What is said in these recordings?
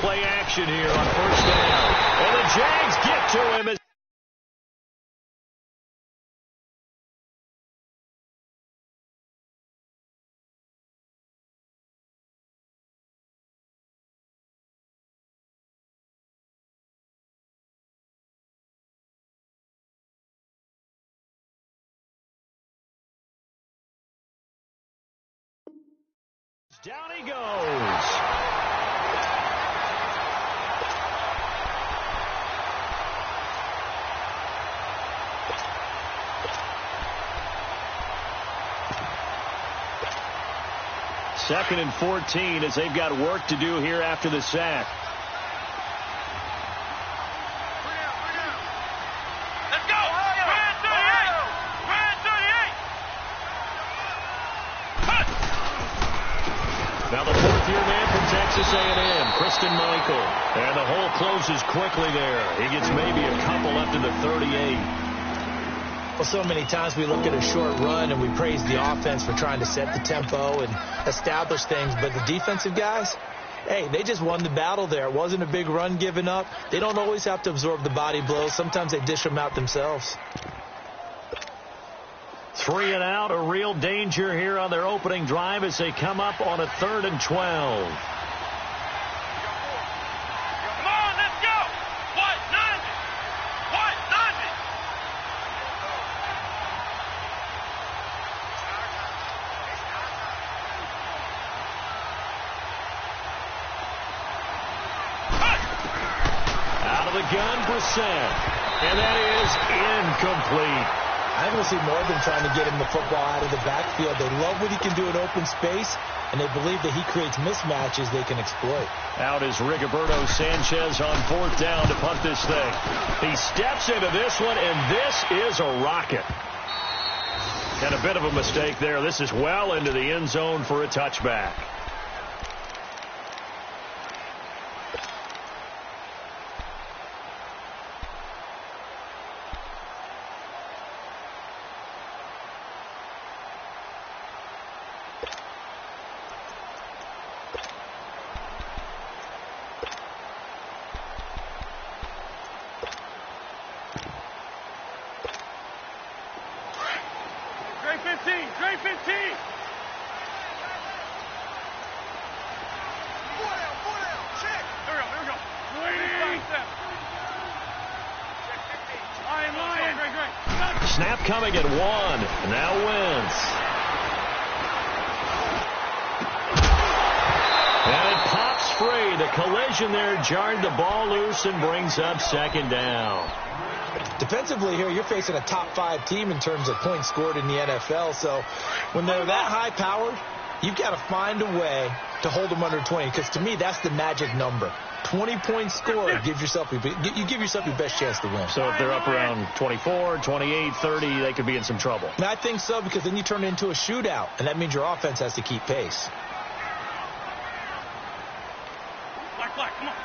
play action here on first down. And the Jags get to him as down he goes. Second and 14 as they've got work to do here after the sack. Let's go! Red 38! Red 38! Now the fourth-year man from Texas A&M, Christine Michael. And the hole closes quickly there. He gets maybe a couple up to the 38. Well, so many times we look at a short run and we praise the offense for trying to set the tempo and establish things. But the defensive guys, hey, they just won the battle there. It wasn't a big run given up. They don't always have to absorb the body blows. Sometimes they dish them out themselves. 3 and out, a real danger here on their opening drive as they come up on a 3rd and 12. Gun percent, and that is incomplete. I want to see more than trying to get him the football out of the backfield. They love what he can do in open space, and they believe that he creates mismatches they can exploit. Out is Rigoberto Sanchez on 4th down to punt this thing. He steps into this one, and this is a rocket. And a bit of a mistake there. This is well into the end zone for a touchback. Snap coming at 1. Now Wentz. And it pops free. The collision there jarred the ball loose and brings up 2nd down. Defensively here, you're facing a top 5 team in terms of points scored in the NFL. So when they're that high-powered, you've got to find a way to hold them under 20. Because to me, that's the magic number. 20 points scored, you give yourself your best chance to win. So if they're up around 24, 28, 30, they could be in some trouble. And I think so, because then you turn it into a shootout, and that means your offense has to keep pace. Black, come on.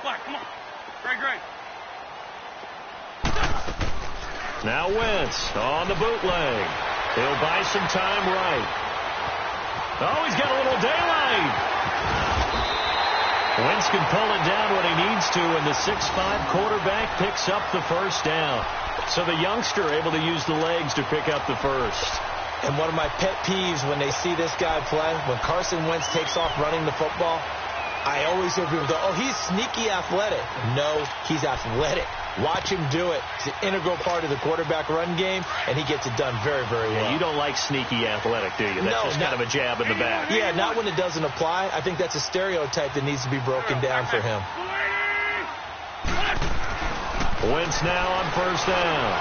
Black, come on. Great. Now Wentz on the bootleg. He'll buy some time right. Oh, he's got a little daylight. Wentz can pull it down when he needs to, and the 6'5" quarterback picks up the first down. So the youngster able to use the legs to pick up the first. And one of my pet peeves when they see this guy play, when Carson Wentz takes off running the football, I always hear people go, oh, he's sneaky athletic. No, he's athletic. Watch him do it. It's an integral part of the quarterback run game, and he gets it done very, very well. Yeah, you don't like sneaky athletic, do you? That's just kind of a jab in the back. Yeah, not when it doesn't apply. I think that's a stereotype that needs to be broken down for him. Wentz now on first down.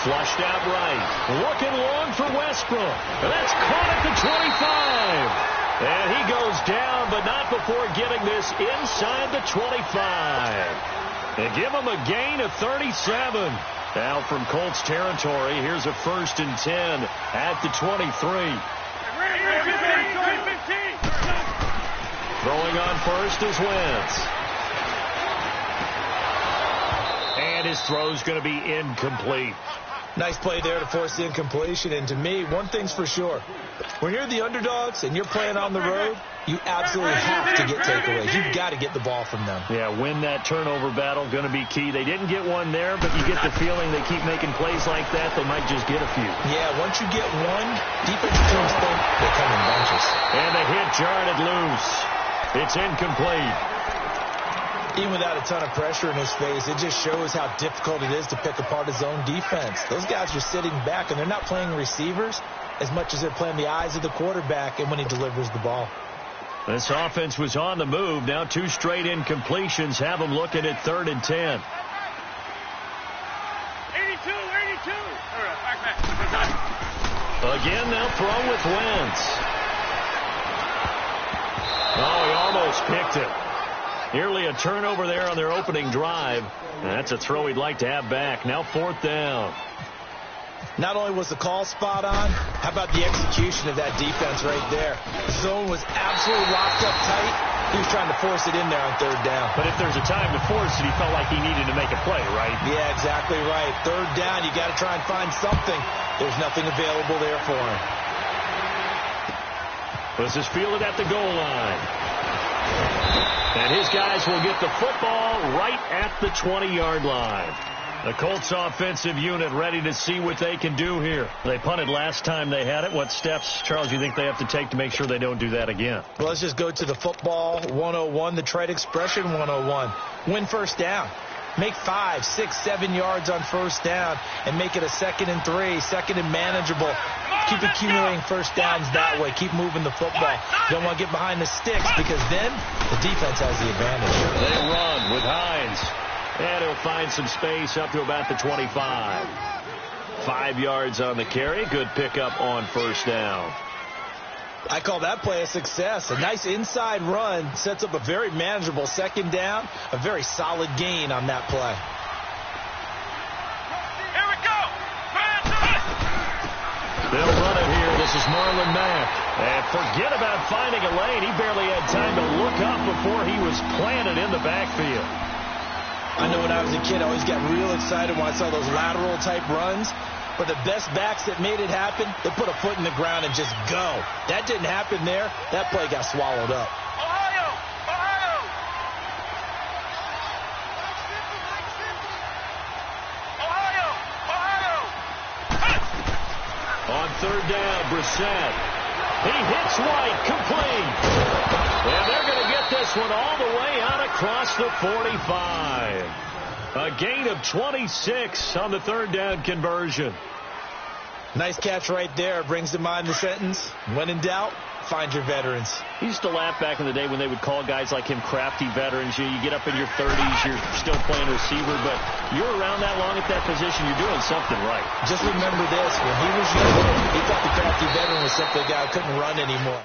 Flushed out right. Looking long for Westbrook. That's caught at the 25. And he goes down, but not before getting this inside the 25. And give him a gain of 37. Now from Colts territory, here's a 1st and 10 at the 23. Throwing on first is Wentz. And his throw's going to be incomplete. Nice play there to force the incompletion. And to me, one thing's for sure. When you're the underdogs and you're playing on the road, you absolutely have to get takeaways. You've got to get the ball from them. Yeah, win that turnover battle, going to be key. They didn't get one there, but you get the feeling they keep making plays like that, they might just get a few. Yeah, once you get one, defensive teams think they come in bunches. And the hit jarred it loose. It's incomplete. Even without a ton of pressure in his face, it just shows how difficult it is to pick apart his own defense. Those guys are sitting back, and they're not playing receivers as much as they're playing the eyes of the quarterback and when he delivers the ball. This offense was on the move. Now 2 straight incompletions have them looking at 3rd and 10. 82. Again, they'll throw with Wentz. Oh, he almost picked it. Nearly a turnover there on their opening drive. And that's a throw he'd like to have back. Now 4th down. Not only was the call spot on, how about the execution of that defense right there? The zone was absolutely locked up tight. He was trying to force it in there on 3rd down. But if there's a time to force it, he felt like he needed to make a play, right? Yeah, exactly right. 3rd down, you got to try and find something. There's nothing available there for him. This is fielded at the goal line. And his guys will get the football right at the 20-yard line. The Colts offensive unit ready to see what they can do here. They punted last time they had it. What steps, Charles, do you think they have to take to make sure they don't do that again? Well, let's just go to the football 101, the trade expression 101. Win 1st down. Make 5, 6, 7 yards on 1st down and make it a 2nd and 3, 2nd and manageable. Keep accumulating 1st downs that way. Keep moving the football. You don't want to get behind the sticks because then the defense has the advantage. They run with Hines. And he'll find some space up to about the 25. 5 yards on the carry. Good pickup on 1st down. I call that play a success. A nice inside run sets up a very manageable 2nd down. A very solid gain on that play. Here we go. They'll run it here. This is Marlon Mack. And forget about finding a lane. He barely had time to look up before he was planted in the backfield. I know when I was a kid, I always got real excited when I saw those lateral-type runs. But the best backs that made it happen, they put a foot in the ground and just go. That didn't happen there. That play got swallowed up. Ohio! On 3rd down, Brissett. He hits White, complete. And they're going to get this one all the way out across the 45. A gain of 26 on the 3rd down conversion. Nice catch right there. Brings to mind the sentence, when in doubt, find your veterans. He used to laugh back in the day when they would call guys like him crafty veterans. You get up in your 30s, you're still playing receiver, but you're around that long at that position, you're doing something right. Just remember this, when he was young, he thought the crafty veteran was simply a guy who couldn't run anymore.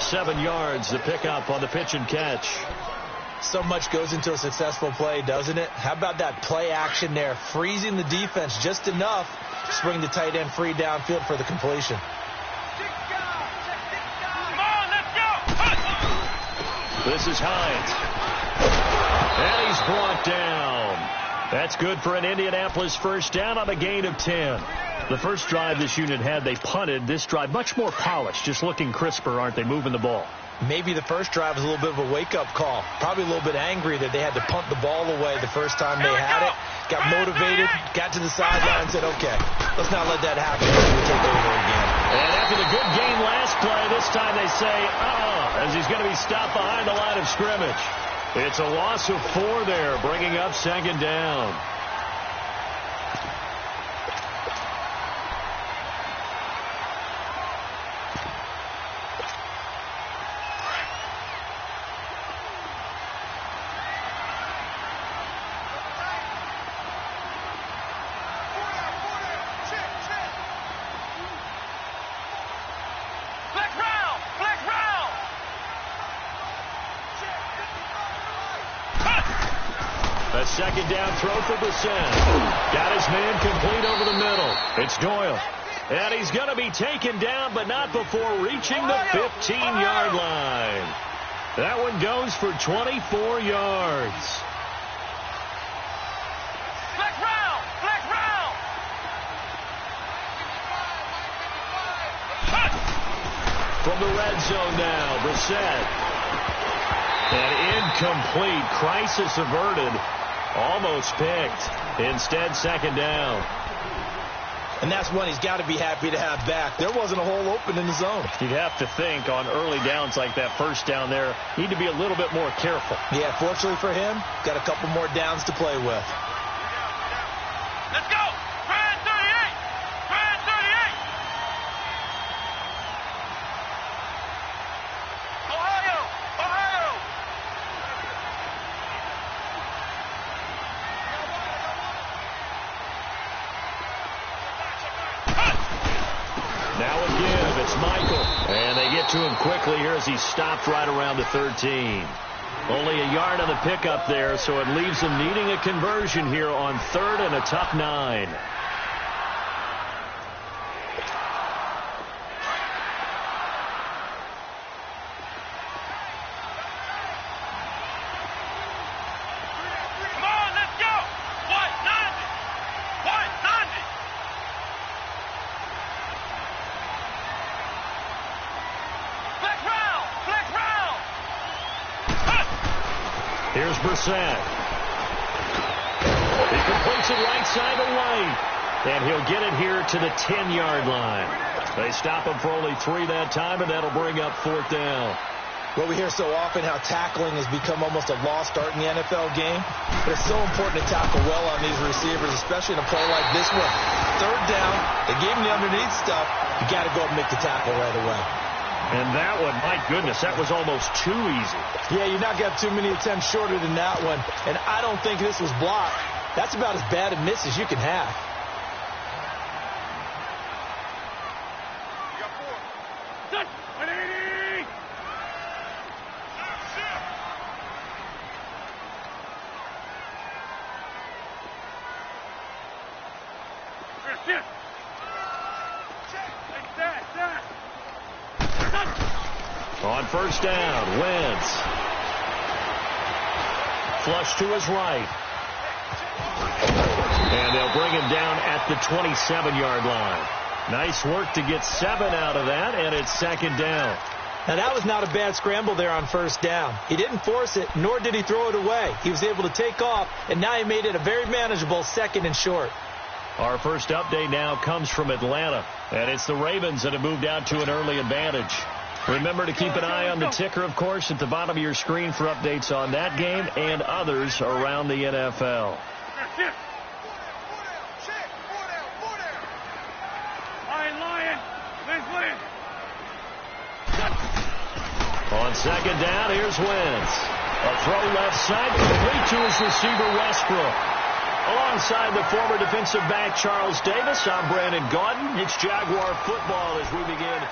7 yards, the pickup on the pitch and catch. So much goes into a successful play, doesn't it? How about that play action there, freezing the defense just enough to bring the tight end free downfield for the completion. This is Hines. And he's brought down. That's good for an Indianapolis 1st down on a gain of 10. The first drive this unit had, they punted. This drive, much more polished, just looking crisper, aren't they, moving the ball? Maybe the first drive was a little bit of a wake-up call. Probably a little bit angry that they had to punt the ball away the first time they had it. Got motivated, got to the sideline and said, okay, let's not let that happen. We'll take over again. And after the good game last play, this time they say, as he's going to be stopped behind the line of scrimmage. It's a loss of 4 there, bringing up 2nd down. A 2nd down throw for Brissett. Got his man complete over the middle. It's Doyle. And he's going to be taken down, but not before reaching the 15-yard line. That one goes for 24 yards. Flex round! From the red zone now, Brissett. An incomplete. Crisis averted. Almost picked. Instead, second down. And that's one he's got to be happy to have back. There wasn't a hole open in the zone. You'd have to think on early downs like that first down there, need to be a little bit more careful. Yeah, fortunately for him, got a couple more downs to play with. Let's go! Try 38! Try 38! Ohio! Ohio! Now again, it's Michael. And they get to him quickly here as he stopped right around the 13. Only a yard on the pickup there, so it leaves him needing a conversion here on 3rd and a tough 9. Come on, let's go! 190! 190! Flex round! Flex round! Here's Brissett. He completes it right side to White. And he'll get it here to the 10-yard line. They stop him for only 3 that time, and that'll bring up 4th down. Well, we hear so often how tackling has become almost a lost art in the NFL game. But it's so important to tackle well on these receivers, especially in a play like this one. 3rd down, they gave him the underneath stuff. You got to go up and make the tackle right away. And that one, my goodness, that was almost too easy. Yeah, you're not going to have too many attempts shorter than that one. And I don't think this was blocked. That's about as bad a miss as you can have. You got 4. Set! 180! Shift! Take that! On 1st down, Wentz. Flush to his right. And they'll bring him down at the 27-yard line. Nice work to get 7 out of that, and it's 2nd down. Now, that was not a bad scramble there on 1st down. He didn't force it, nor did he throw it away. He was able to take off, and now he made it a very manageable 2nd and short. Our first update now comes from Atlanta, and it's the Ravens that have moved out to an early advantage. Remember to keep an eye on the ticker, of course, at the bottom of your screen for updates on that game and others around the NFL. Shift! Lion! Lynn! On 2nd down, here's Wentz. A throw left side, complete to his receiver, Westbrook. Alongside the former defensive back, Charles Davis, I'm Brandon Gaudin. It's Jaguar football as we begin.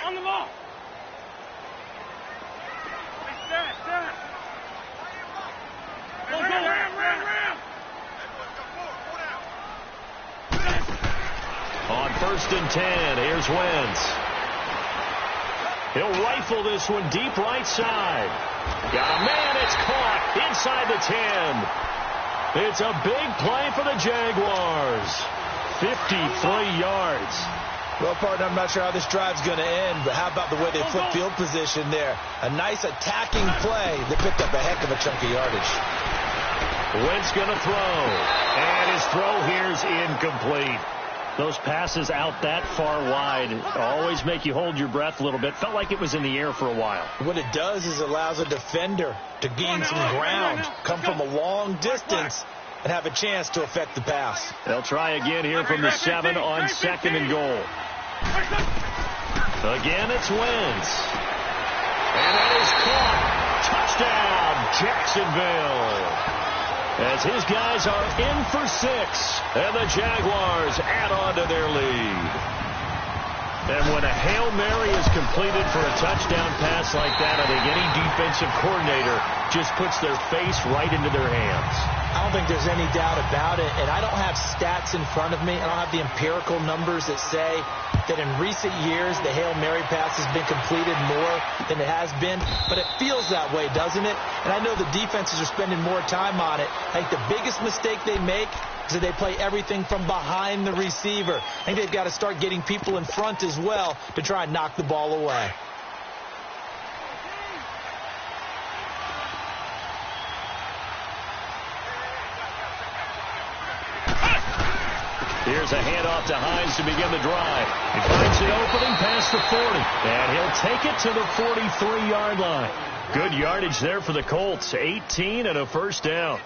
On the ball! On 1st and 10, here's Wentz. He'll rifle this one deep right side. Got a man, it's caught inside the 10. It's a big play for the Jaguars. 53 yards. Well, partner, I'm not sure how this drive's going to end, but how about the way they flip field position there? A nice attacking play that picked up a heck of a chunk of yardage. Wentz going to throw, and his throw here's incomplete. Those passes out that far wide always make you hold your breath a little bit. Felt like it was in the air for a while. What it does is allows a defender to gain some ground, come from a long distance, and have a chance to affect the pass. They'll try again here from the 7 on 2nd and goal. Again, it's Wentz. And that is caught. Touchdown, Jacksonville. As his guys are in for 6, and the Jaguars add on to their lead. And when a Hail Mary is completed for a touchdown pass like that, I think any defensive coordinator just puts their face right into their hands. I don't think there's any doubt about it, and I don't have stats in front of me. I don't have the empirical numbers that say that in recent years the Hail Mary pass has been completed more than it has been, but it feels that way, doesn't it? And I know the defenses are spending more time on it. I think the biggest mistake they make is that they play everything from behind the receiver. I think they've got to start getting people in front as well to try and knock the ball away. Here's a handoff to Hines to begin the drive. He finds the opening past the 40, and he'll take it to the 43-yard line. Good yardage there for the Colts, 18 and a first down.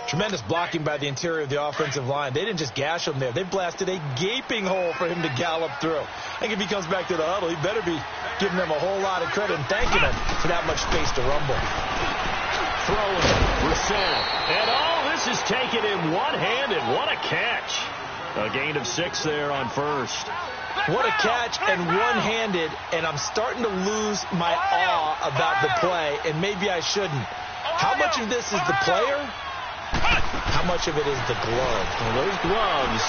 Tremendous blocking by the interior of the offensive line. They didn't just gash him there. They blasted a gaping hole for him to gallop through. I think if he comes back to the huddle, he better be giving them a whole lot of credit and thanking them for that much space to rumble. Throwing Brissett. And this is taken in one-handed. What a catch. A gain of 6 there on first. What a catch and one-handed, and I'm starting to lose my awe about the play, and maybe I shouldn't. How much of this is the player? How much of it is the glove? Well, those gloves,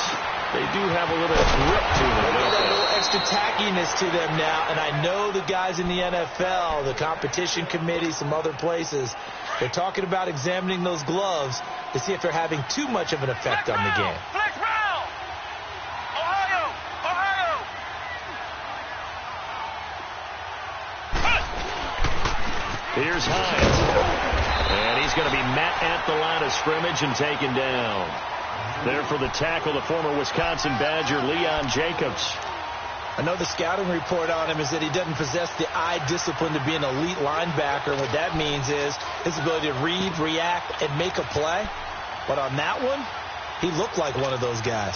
they do have a little grip to them. They got a little extra tackiness to them now, and I know the guys in the NFL, the competition committee, some other places, they're talking about examining those gloves to see if they're having too much of an effect on the game. Here's Hines. And he's going to be met at the line of scrimmage and taken down. There for the tackle, the former Wisconsin Badger, Leon Jacobs. I know the scouting report on him is that he doesn't possess the eye discipline to be an elite linebacker. And what that means is his ability to read, react, and make a play. But on that one, he looked like one of those guys.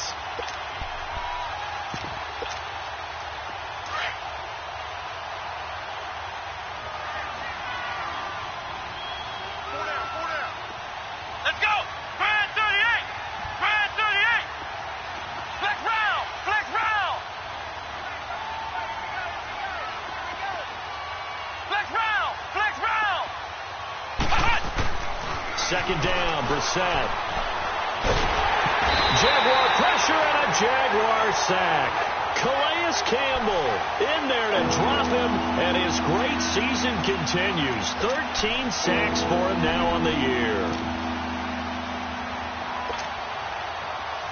Second down, Brissett. Jaguar pressure and a Jaguar sack. Calais Campbell in there to drop him, and his great season continues. 13 sacks for him now on the year.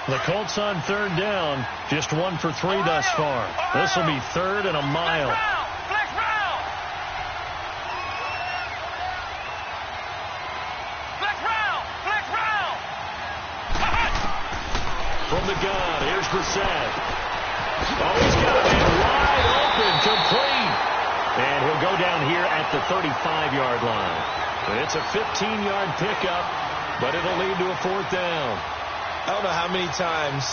The Colts on third down, just 1 for 3 thus far. This will be third and a mile. From the gun, here's Brissett. Oh, he's got a man wide open, complete. And he'll go down here at the 35-yard line. And it's a 15-yard pickup, but it'll lead to a fourth down. I don't know how many times,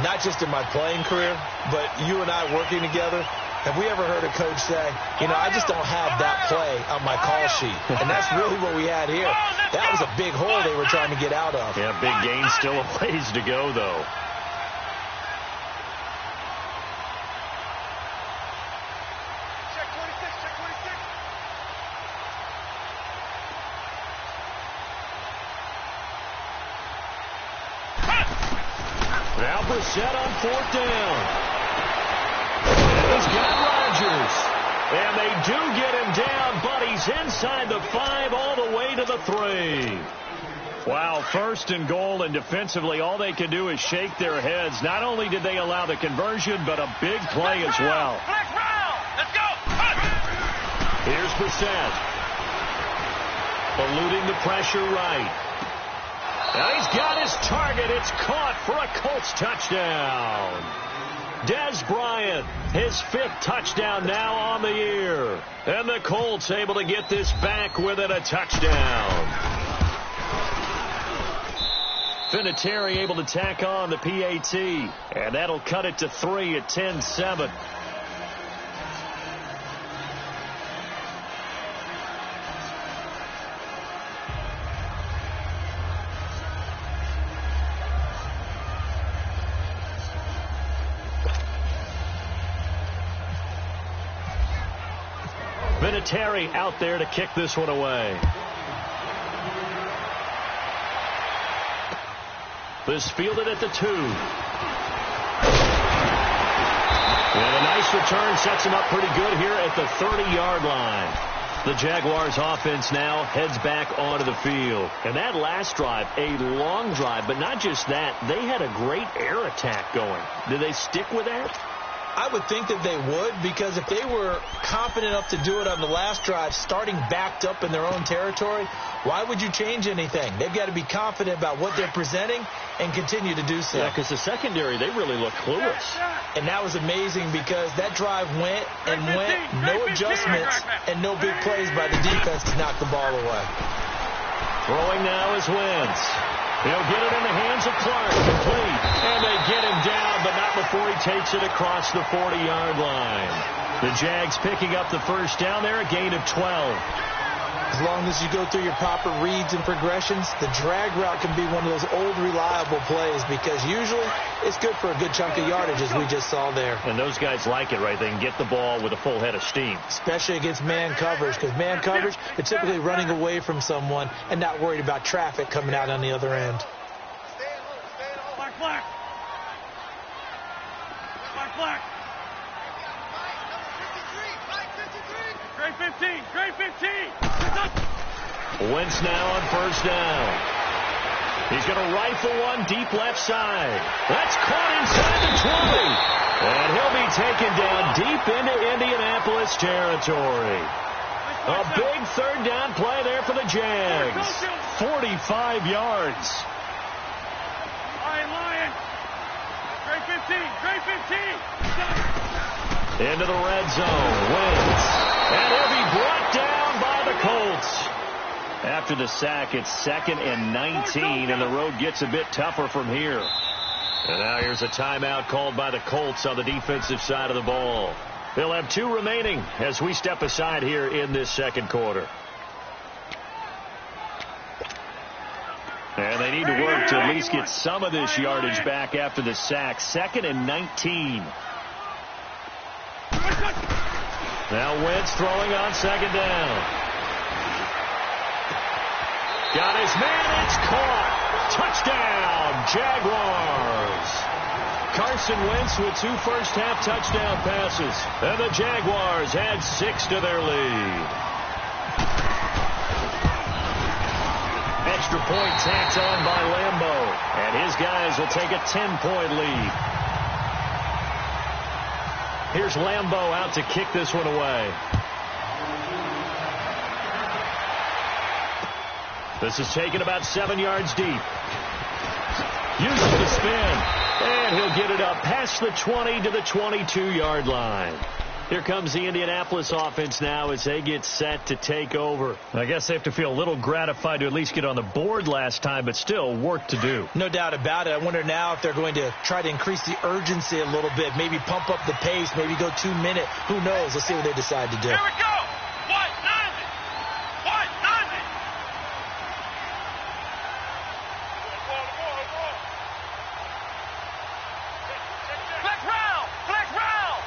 not just in my playing career, but you and I working together, have we ever heard a coach say, I just don't have that play on my call sheet. And that's really what we had here. That was a big hole they were trying to get out of. Yeah, big gain, still a ways to go, though. Now Brissett on fourth down. And he's got Rodgers. And they do get him down, but he's inside the 5 all the way to the 3. Wow, first and goal, and defensively all they can do is shake their heads. Not only did they allow the conversion, but a big play as well. Let's go. Here's Brissett. Eluding the pressure right. Now he's got his target. It's caught for a Colts touchdown. Dez Bryant, his 5th touchdown now on the year. And the Colts able to get this back within a touchdown. Vinatieri able to tack on the PAT. And that'll cut it to 3 at 10-7. Vinatieri out there to kick this one away. This fielded at the 2. And a nice return sets him up pretty good here at the 30-yard line. The Jaguars offense now heads back onto the field. And that last drive, a long drive, but not just that, they had a great air attack going. Did they stick with that? I would think that they would, because if they were confident enough to do it on the last drive, starting backed up in their own territory, why would you change anything? They've got to be confident about what they're presenting and continue to do so. Yeah, because the secondary, they really look clueless. And that was amazing because that drive went and went, no adjustments and no big plays by the defense to knock the ball away. Throwing now is Wentz. He'll get it in the hands of Clark, complete, and they get him down, but not before he takes it across the 40-yard line. The Jags picking up the first down there, a gain of 12. As long as you go through your proper reads and progressions, the drag route can be one of those old reliable plays because usually it's good for a good chunk of yardage, as we just saw there. And those guys like it, right? They can get the ball with a full head of steam. Especially against man coverage, because man coverage, they're typically running away from someone and not worried about traffic coming out on the other end. Black, black. Black, black. Gray 15, gray 15. Wentz now on first down. He's going to rifle one deep left side. That's caught inside the 20. And he'll be taken down deep into Indianapolis territory. A big third down play there for the Jags. 45 yards. Lion. Gray 15, gray 15. Into the red zone. Wentz. And he'll be brought down by the Colts. After the sack, it's 2nd and 19, and the road gets a bit tougher from here. And now here's a timeout called by the Colts on the defensive side of the ball. They'll have 2 remaining as we step aside here in this second quarter. And they need to work to at least get some of this yardage back after the sack. 2nd and 19. Now Wentz throwing on second down. Got his man, it's caught. Touchdown, Jaguars. Carson Wentz with 2 first-half touchdown passes. And the Jaguars add 6 to their lead. Extra point tacked on by Lambo. And his guys will take a 10-point lead. Here's Lambo out to kick this one away. This is taken about 7 yards deep. Uses the spin. And he'll get it up past the 20 to the 22-yard line. Here comes the Indianapolis offense now as they get set to take over. I guess they have to feel a little gratified to at least get on the board last time, but still work to do. No doubt about it. I wonder now if they're going to try to increase the urgency a little bit, maybe pump up the pace, maybe go 2 minute. Who knows? Let's see what they decide to do. Here we go. White 90. White 90. Flex round. Flex round.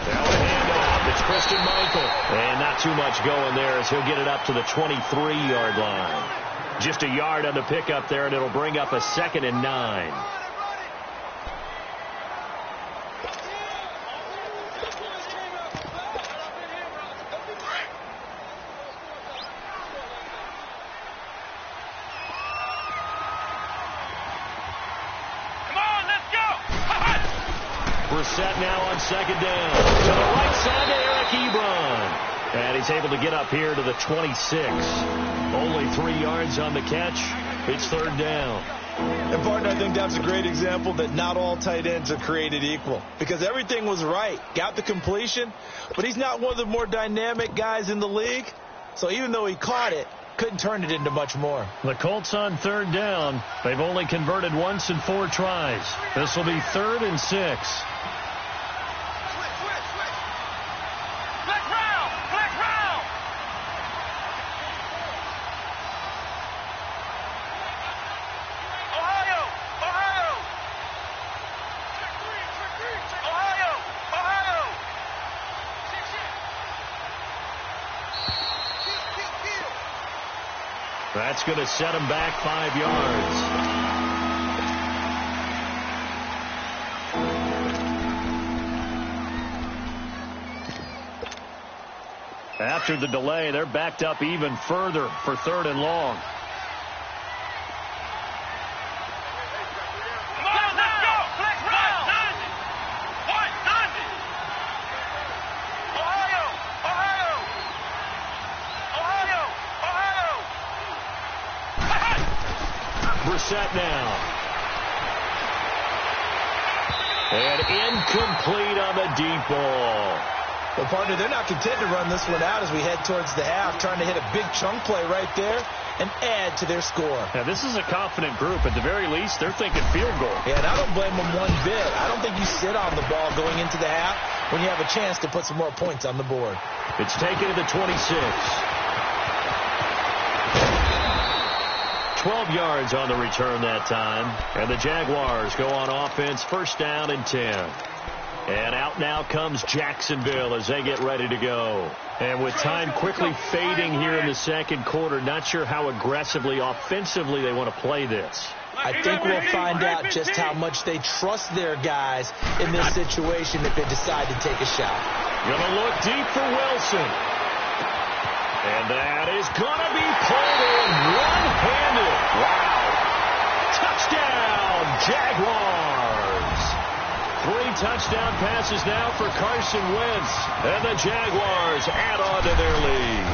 Now a handoff. It's Christian Michael. And not too much going there as he'll get it up to the 23-yard line. Just a yard on the pickup there, and it'll bring up a 2nd and 9. We're set now on second down. To the right side to Eric Ebron. And he's able to get up here to the 26. Only 3 yards on the catch. It's third down. And, partner, I think that's a great example that not all tight ends are created equal. Because everything was right. Got the completion. But he's not one of the more dynamic guys in the league. So even though he caught it, couldn't turn it into much more. The Colts on third down. They've only converted once in 4 tries. This will be 3rd and 6. That's going to set him back 5 yards. After the delay, they're backed up even further for 3rd and long. Brissett now. And incomplete on the deep ball. Well, partner, they're not content to run this one out as we head towards the half, trying to hit a big chunk play right there and add to their score. Now, this is a confident group. At the very least, they're thinking field goal. Yeah, and I don't blame them one bit. I don't think you sit on the ball going into the half when you have a chance to put some more points on the board. It's taken to the 26. 12 yards on the return that time. And the Jaguars go on offense, 1st down and 10. And out now comes Jacksonville as they get ready to go. And with time quickly fading here in the 2nd quarter, not sure how aggressively, offensively they want to play this. I think we'll find out just how much they trust their guys in this situation if they decide to take a shot. Going to look deep for Wilson. And that is going to be pulled in one-handed. Wow. Touchdown, Jaguars. 3 touchdown passes now for Carson Wentz. And the Jaguars add on to their lead.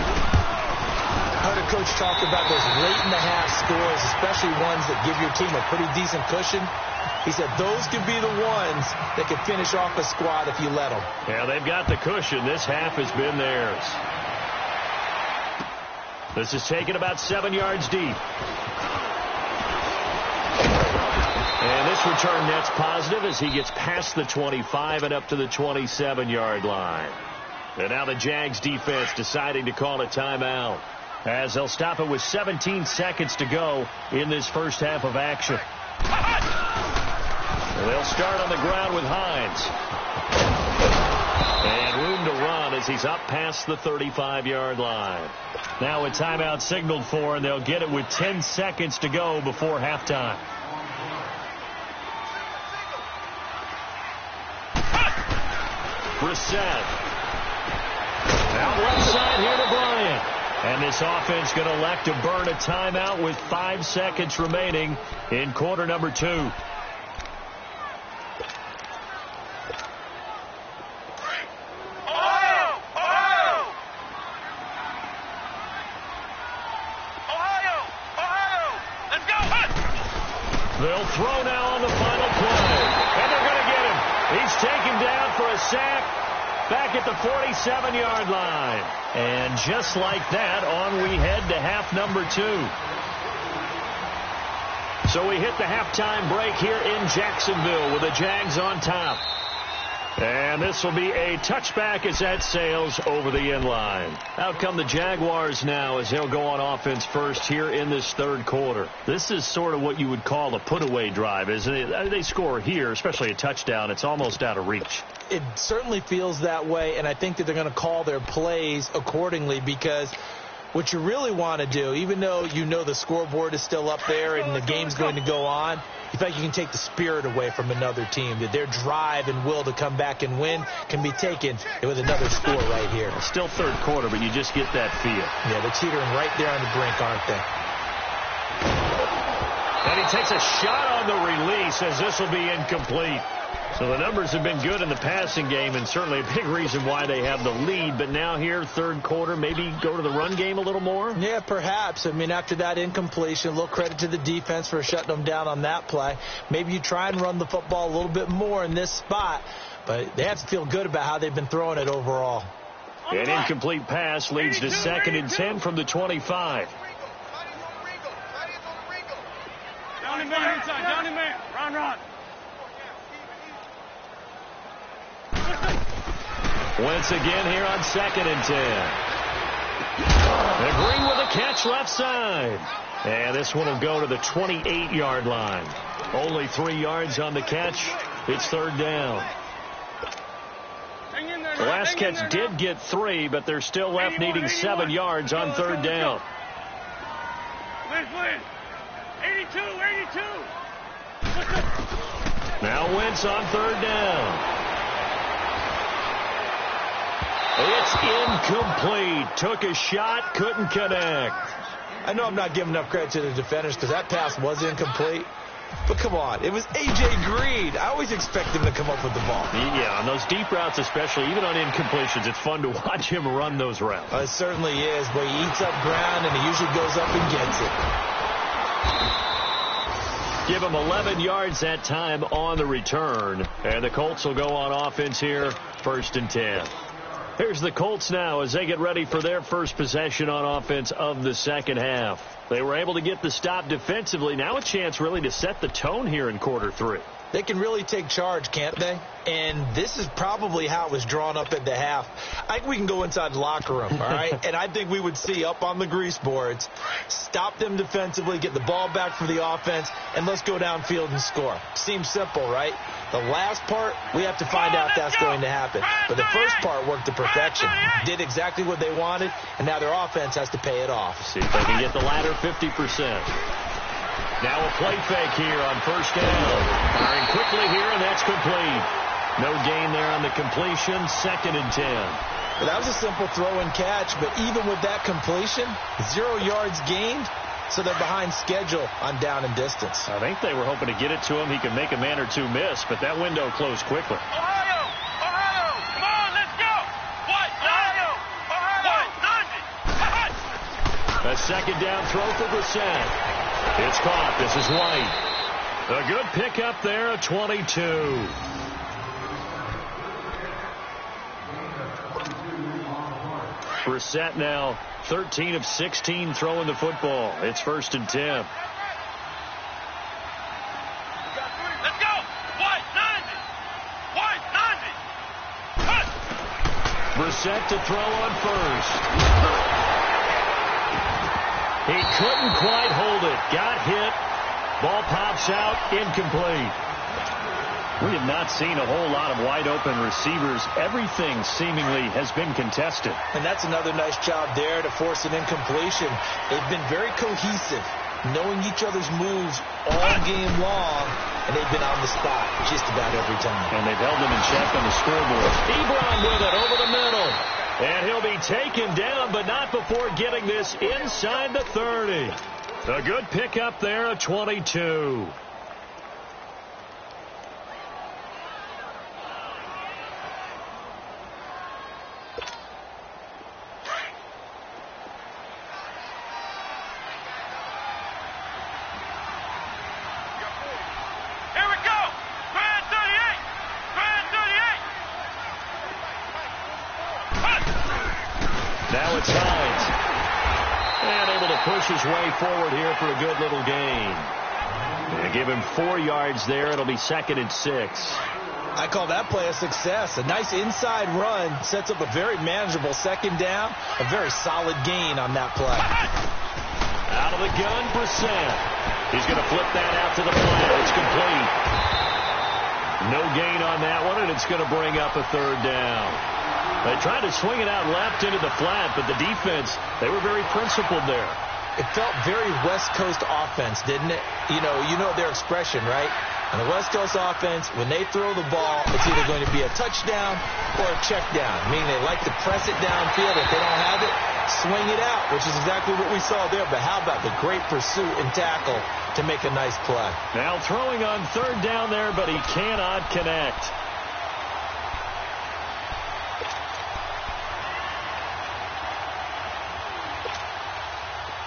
I heard a coach talk about those late-in-the-half scores, especially ones that give your team a pretty decent cushion. He said those could be the ones that could finish off a squad if you let them. Yeah, they've got the cushion. This half has been theirs. This is taken about 7 yards deep. And this return net's positive as he gets past the 25 and up to the 27-yard line. And now the Jags defense deciding to call a timeout as they'll stop it with 17 seconds to go in this first half of action. And they'll start on the ground with Hines. And room to run as he's up past the 35-yard line. Now a timeout signaled for, and they'll get it with 10 seconds to go before halftime. Brissett. Out left side here to Bryant. And this offense going to elect to burn a timeout with 5 seconds remaining in quarter number 2. They'll throw now on the final play. And they're going to get him. He's taken down for a sack back at the 47-yard line. And just like that, on we head to half number 2. So we hit the halftime break here in Jacksonville with the Jags on top. And this will be a touchback as that sails over the end line. Out come the Jaguars now as they'll go on offense first here in this 3rd quarter. This is sort of what you would call a put-away drive, isn't it? They score here, especially a touchdown. It's almost out of reach. It certainly feels that way, and I think that they're going to call their plays accordingly because what you really want to do, even though you know the scoreboard is still up there and the game's going to go on, you think you can take the spirit away from another team, that their drive and will to come back and win can be taken with another score right here. Still 3rd quarter, but you just get that feel. Yeah, they're teetering right there on the brink, aren't they? And he takes a shot on the release as this will be incomplete. So the numbers have been good in the passing game and certainly a big reason why they have the lead. But now here, 3rd quarter, maybe go to the run game a little more? Yeah, perhaps. I mean, after that incompletion, a little credit to the defense for shutting them down on that play. Maybe you try and run the football a little bit more in this spot. But they have to feel good about how they've been throwing it overall. An incomplete pass leads to 2nd and 10 from the 25. Down in man, inside, down in man. Run. Wentz again here on 2nd and 10. And Green with a catch left side. And this one will go to the 28-yard line. Only 3 yards on the catch. It's 3rd down. The last catch did get 3, but they're still left needing 7 yards on 3rd down. Win. 82. Now Wentz on third down. It's incomplete. Took a shot, couldn't connect. I know I'm not giving enough credit to the defenders because that pass was incomplete. But come on, it was A.J. Green. I always expect him to come up with the ball. Yeah, on those deep routes especially, even on incompletions, it's fun to watch him run those routes. It certainly is, but he eats up ground and he usually goes up and gets it. Give him 11 yards that time on the return. And the Colts will go on offense here, 1st and 10. Here's the Colts now as they get ready for their first possession on offense of the second half. They were able to get the stop defensively. Now a chance really to set the tone here in quarter 3. They can really take charge, can't they? And this is probably how it was drawn up at the half. I think we can go inside the locker room, all right? And I think we would see up on the grease boards, stop them defensively, get the ball back for the offense, and let's go downfield and score. Seems simple, right? The last part, we have to find out that's going to happen. But the first part worked to perfection. Did exactly what they wanted, and now their offense has to pay it off. See if they can get the latter 50%. Now a play fake here on 1st down. Firing quickly here, and that's complete. No gain there on the completion, 2nd and 10. Well, that was a simple throw and catch, but even with that completion, 0 yards gained, so they're behind schedule on down and distance. I think they were hoping to get it to him. He could make a man or two miss, but that window closed quickly. Ohio! Come on, let's go! What? Ohio! A 2nd down throw for Brissett. It's caught. This is White. A good pickup there, a 22. Brissett now 13 of 16 throwing the football. It's 1st and 10. Let's go! White, 90! Brissett to throw on 1st. He couldn't quite hold it. Got hit. Ball pops out. Incomplete. We have not seen a whole lot of wide open receivers. Everything seemingly has been contested. And that's another nice job there to force an incompletion. They've been very cohesive, knowing each other's moves all game long, and they've been on the spot just about every time. And they've held them in check on the scoreboard. Ebron with it over the middle. And he'll be taken down, but not before getting this inside the 30. A good pickup there, a 22. Now it's Hines. And able to push his way forward here for a good little gain. And give him 4 yards there. It'll be 2nd and 6. I call that play a success. A nice inside run sets up a very manageable 2nd down. A very solid gain on that play. Out of the gun, Brissett. He's going to flip that out to the flat. It's complete. No gain on that one, and it's going to bring up a 3rd down. They tried to swing it out left into the flat, but the defense, they were very principled there. It felt very West Coast offense, didn't it? You know their expression, right? On the West Coast offense, when they throw the ball, it's either going to be a touchdown or a check down, meaning they like to press it downfield. If they don't have it, swing it out, which is exactly what we saw there. But how about the great pursuit and tackle to make a nice play? Now throwing on 3rd down there, but he cannot connect.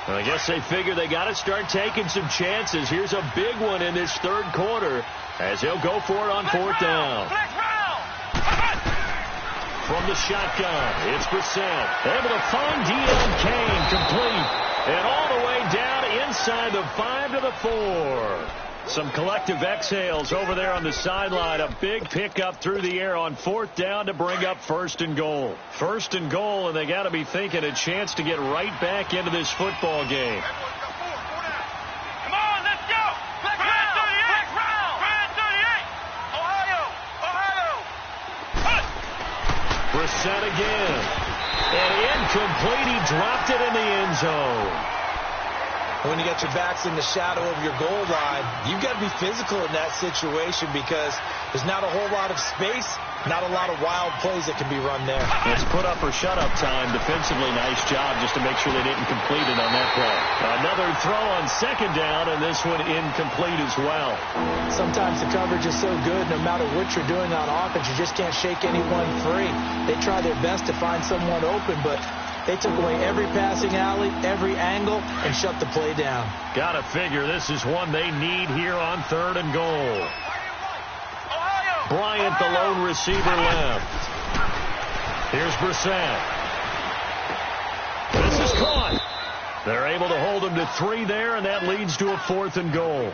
I guess they figure they got to start taking some chances. Here's a big one in this 3rd quarter as he'll go for it on 4th down. From the shotgun, it's Brissett. Able to find Deion Kane, complete. And all the way down inside the 5 to the 4. Some collective exhales over there on the sideline. A big pickup through the air on 4th down to bring up 1st and goal. 1st and goal, and they got to be thinking a chance to get right back into this football game. Come on, let's go! Brand 38! Ohio! Brissett again. And incomplete. He dropped it in the end zone. When you got your backs in the shadow of your goal line, you've got to be physical in that situation because there's not a whole lot of space, not a lot of wild plays that can be run there. It's put up or shut up time. Defensively, nice job just to make sure they didn't complete it on that play. Another throw on second down, and this one incomplete as well. Sometimes the coverage is so good, no matter what you're doing on offense, you just can't shake anyone free. They try their best to find someone open, but they took away every passing alley, every angle, and shut the play down. Gotta figure this is one they need here on 3rd and goal. Bryant, the lone receiver, left. Here's Brissett. This is caught. They're able to hold him to 3 there, and that leads to a 4th and goal.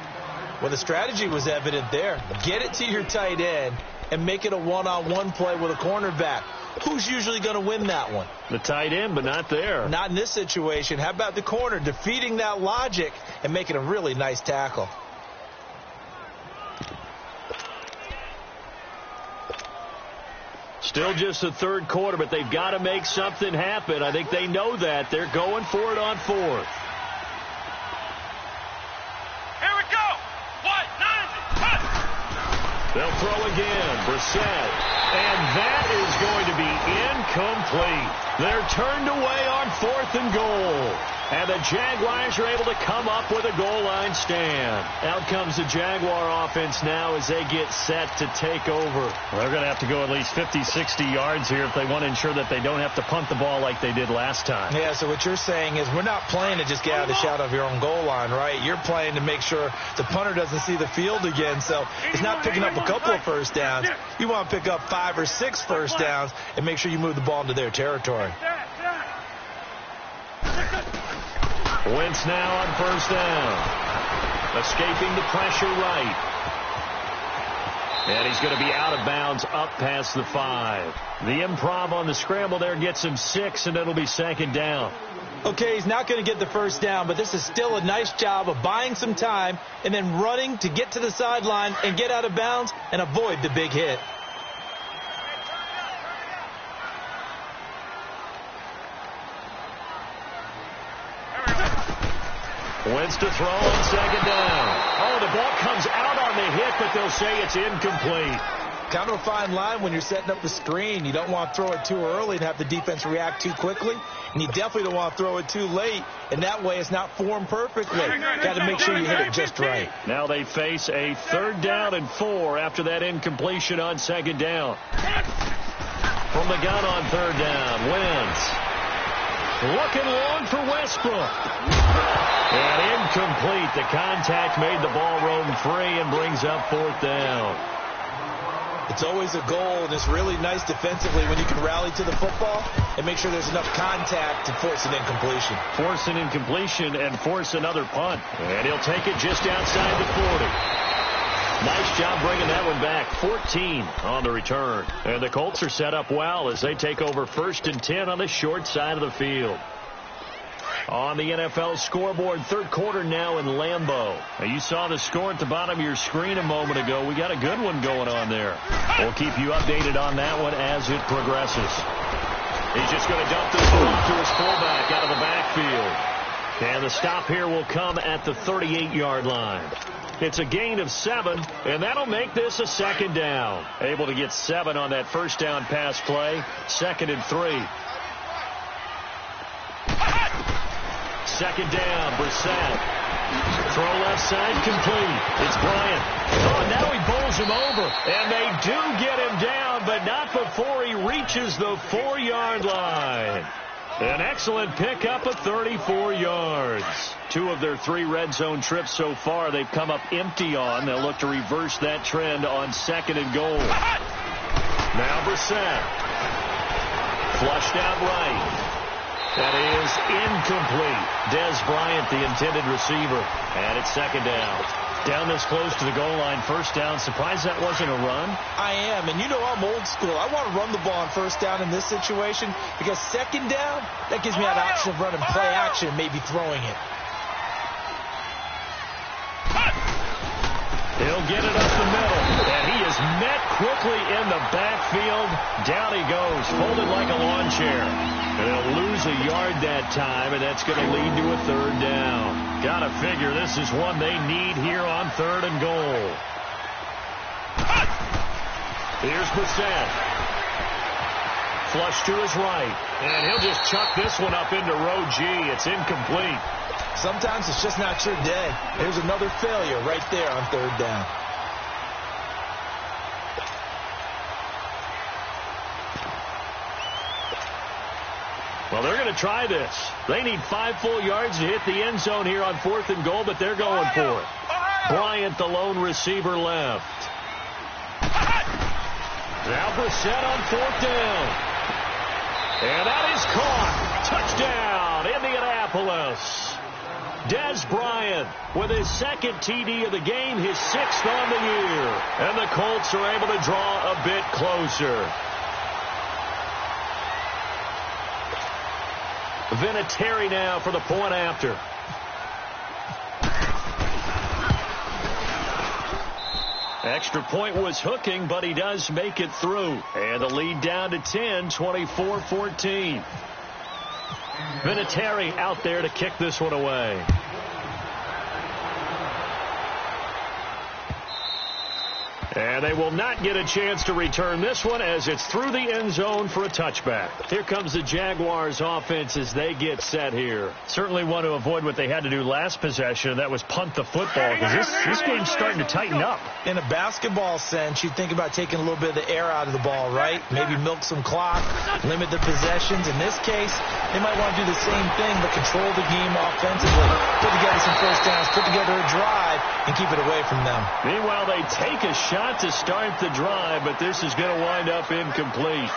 Well, the strategy was evident there. Get it to your tight end and make it a one-on-one play with a cornerback. Who's usually going to win that one? The tight end, but not there. Not in this situation. How about the corner defeating that logic and making a really nice tackle? Still just the 3rd quarter, but they've got to make something happen. I think they know that. They're going for it on 4th. Here we go. What? 90. They'll throw again. Brissett. And that is going to be incomplete. They're turned away on 4th and goal. And the Jaguars are able to come up with a goal line stand. Out comes the Jaguar offense now as they get set to take over. They're going to have to go at least 50, 60 yards here if they want to ensure that they don't have to punt the ball like they did last time. Yeah, so what you're saying is we're not playing to just get out of the shadow of your own goal line, right? You're playing to make sure the punter doesn't see the field again. So it's not picking up a couple of first downs. You want to pick up 5 or 6 first downs and make sure you move the ball into their territory. Wentz now on 1st down. Escaping the pressure right. And he's going to be out of bounds up past the 5. The improv on the scramble there gets him 6, and it'll be 2nd down. Okay, he's not going to get the first down, but this is still a nice job of buying some time and then running to get to the sideline and get out of bounds and avoid the big hit. Wentz to throw on 2nd down. Oh, the ball comes out on the hit, but they'll say it's incomplete. Kind of a fine line when you're setting up the screen. You don't want to throw it too early and have the defense react too quickly. And you definitely don't want to throw it too late. And that way it's not formed perfectly. Got to make sure you hit it just right. Now they face a 3rd down and 4 after that incompletion on 2nd down. From the gun on 3rd down, Wentz. Looking long for Westbrook. And incomplete. The contact made the ball roam free and brings up 4th down. It's always a goal, and it's really nice defensively when you can rally to the football and make sure there's enough contact to force an incompletion. Force an incompletion and force another punt. And he'll take it just outside the 40. Nice job bringing that one back. 14 on the return. And the Colts are set up well as they take over 1st and 10 on the short side of the field. On the NFL scoreboard, 3rd quarter now in Lambeau. Now you saw the score at the bottom of your screen a moment ago. We got a good one going on there. We'll keep you updated on that one as it progresses. He's just going to dump this off to his fullback out of the backfield. And the stop here will come at the 38-yard line. It's a gain of 7, and that'll make this a 2nd down. Able to get 7 on that 1st down pass play. 2nd and 3. 2nd down, Brissett. Throw left side, complete. It's Bryant. Oh, and now he bowls him over. And they do get him down, but not before he reaches the 4-yard line. An excellent pickup of 34 yards. 2 of their 3 red zone trips so far they've come up empty on. They'll look to reverse that trend on 2nd and goal. Now Brissett. Flushed out right. That is incomplete. Des Bryant, the intended receiver. And it's 2nd down. Down this close to the goal line, 1st down. Surprised that wasn't a run? I am, and you know I'm old school. I want to run the ball on 1st down in this situation because 2nd down, that gives me an option of running play action, maybe throwing it. He'll get it up the middle, and he is is met quickly in the backfield. Down he goes, folded like a lawn chair. And they'll lose a yard that time, and that's going to lead to a third down. Got to figure this is one they need here on 3rd and goal. Here's Brissett. Flush to his right. And he'll just chuck this one up into row G. It's incomplete. Sometimes it's just not your day. There's another failure right there on 3rd down. Well, they're going to try this. They need 5 full yards to hit the end zone here on 4th and goal, but they're going for it. Bryant, the lone receiver, left. Now Brissett on 4th down. And that is caught. Touchdown, Indianapolis. Des Bryant with his 2nd TD of the game, his 6th on the year. And the Colts are able to draw a bit closer. Vinatieri now for the point after. Extra point was hooking, but he does make it through. And the lead down to 10, 24-14. Vinatieri out there to kick this one away. And they will not get a chance to return this one as it's through the end zone for a touchback. Here comes the Jaguars offense as they get set here. Certainly want to avoid what they had to do last possession, and that was punt the football, because this game's starting to tighten up. In a basketball sense, you think about taking a little bit of the air out of the ball, right? Maybe milk some clock, limit the possessions. In this case, they might want to do the same thing, but control the game offensively. Put together some first downs, put together a drive, and keep it away from them. Meanwhile, they take a shot to start the drive, but this is going to wind up incomplete.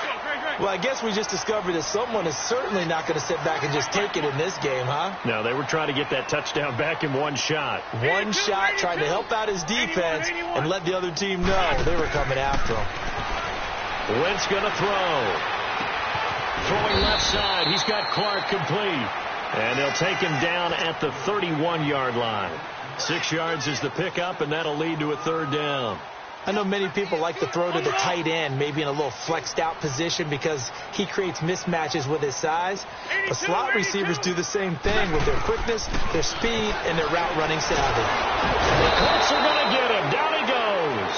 Well, I guess we just discovered that someone is certainly not going to sit back and just take it in this game, huh? No, they were trying to get that touchdown back in one shot. One shot, trying to help out his defense and let the other team know they were coming after him. Wentz going to throw. Throwing left side. He's got Clark complete. And they'll take him down at the 31-yard line. 6 yards is the pickup, and that'll lead to a third down. I know many people like to throw to the tight end, maybe in a little flexed out position because he creates mismatches with his size. But slot receivers do the same thing with their quickness, their speed, and their route running savvy. The Colts are going to get him. Down he goes.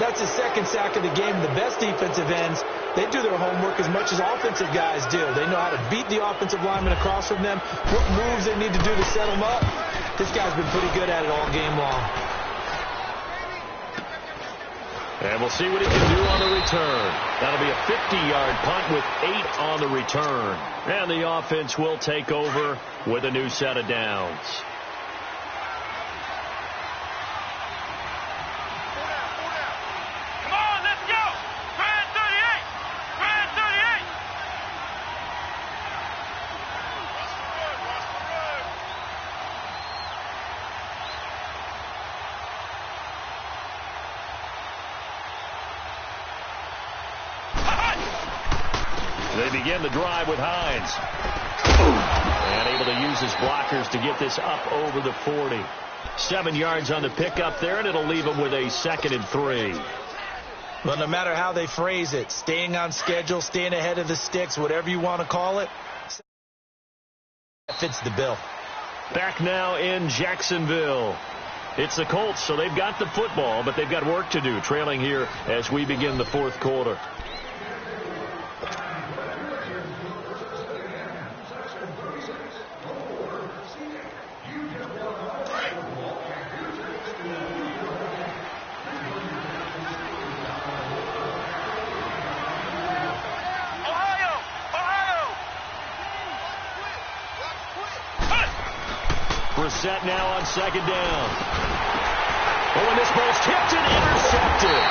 That's his 2nd sack of the game. The best defensive ends, they do their homework as much as offensive guys do. They know how to beat the offensive lineman across from them, what moves they need to do to set them up. This guy's been pretty good at it all game long. And we'll see what he can do on the return. That'll be a 50-yard punt with 8 on the return. And the offense will take over with a new set of downs. Come on, let's go! Brand 38! Brand 38! They begin the drive with Hines. And able to use his blockers to get this up over the 40. 7 yards on the pickup there, and it'll leave him with a 2nd and 3. Well, no matter how they phrase it, staying on schedule, staying ahead of the sticks, whatever you want to call it, that fits the bill. Back now in Jacksonville. It's the Colts, so they've got the football, but they've got work to do, trailing here as we begin the 4th quarter. Brissett now on 2nd down. Oh, and this ball's tipped and intercepted.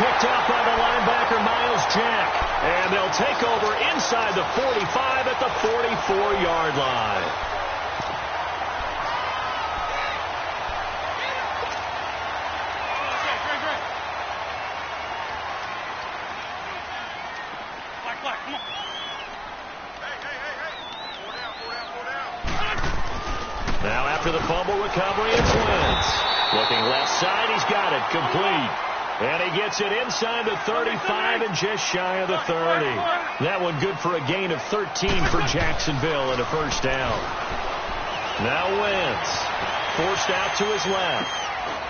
Picked up by the linebacker, Miles Jack. And they'll take over inside the 45 at the 44-yard line. Come on. Now after the fumble recovery, it's Wentz. Looking left side, he's got it complete. And he gets it inside the 35 and just shy of the 30. That one good for a gain of 13 for Jacksonville and a first down. Now Wentz forced out to his left.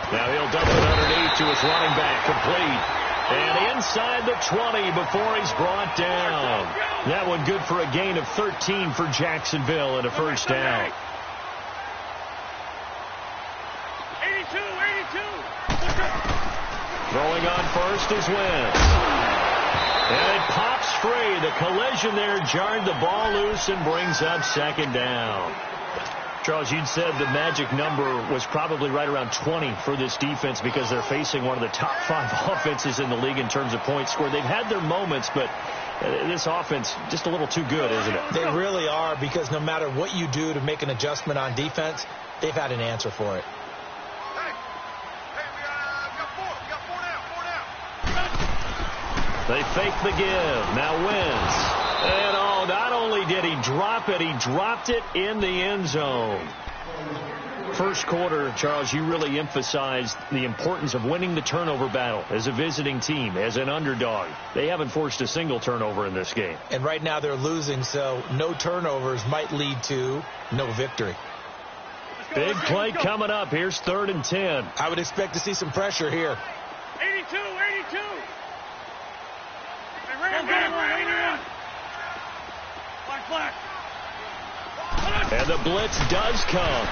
Now he'll dump it underneath to his running back, complete. And inside the 20 before he's brought down. That one good for a gain of 13 for Jacksonville and a first down. 82. Throwing on first is Wentz. And it pops free. The collision there jarred the ball loose and brings up second down. Charles, you'd said the magic number was probably right around 20 for this defense because they're facing one of the top 5 offenses in the league in terms of points scored. They've had their moments, but this offense just a little too good, isn't it? They really are, because no matter what you do to make an adjustment on defense, they've had an answer for it. They fake the give. Now Wentz. And not only did he drop it, he dropped it in the end zone. First quarter, Charles, you really emphasized the importance of winning the turnover battle as a visiting team, as an underdog. They haven't forced a single turnover in this game. And right now they're losing, so no turnovers might lead to no victory. Big play coming up. Here's 3rd and 10. I would expect to see some pressure here. 82. And the blitz does come.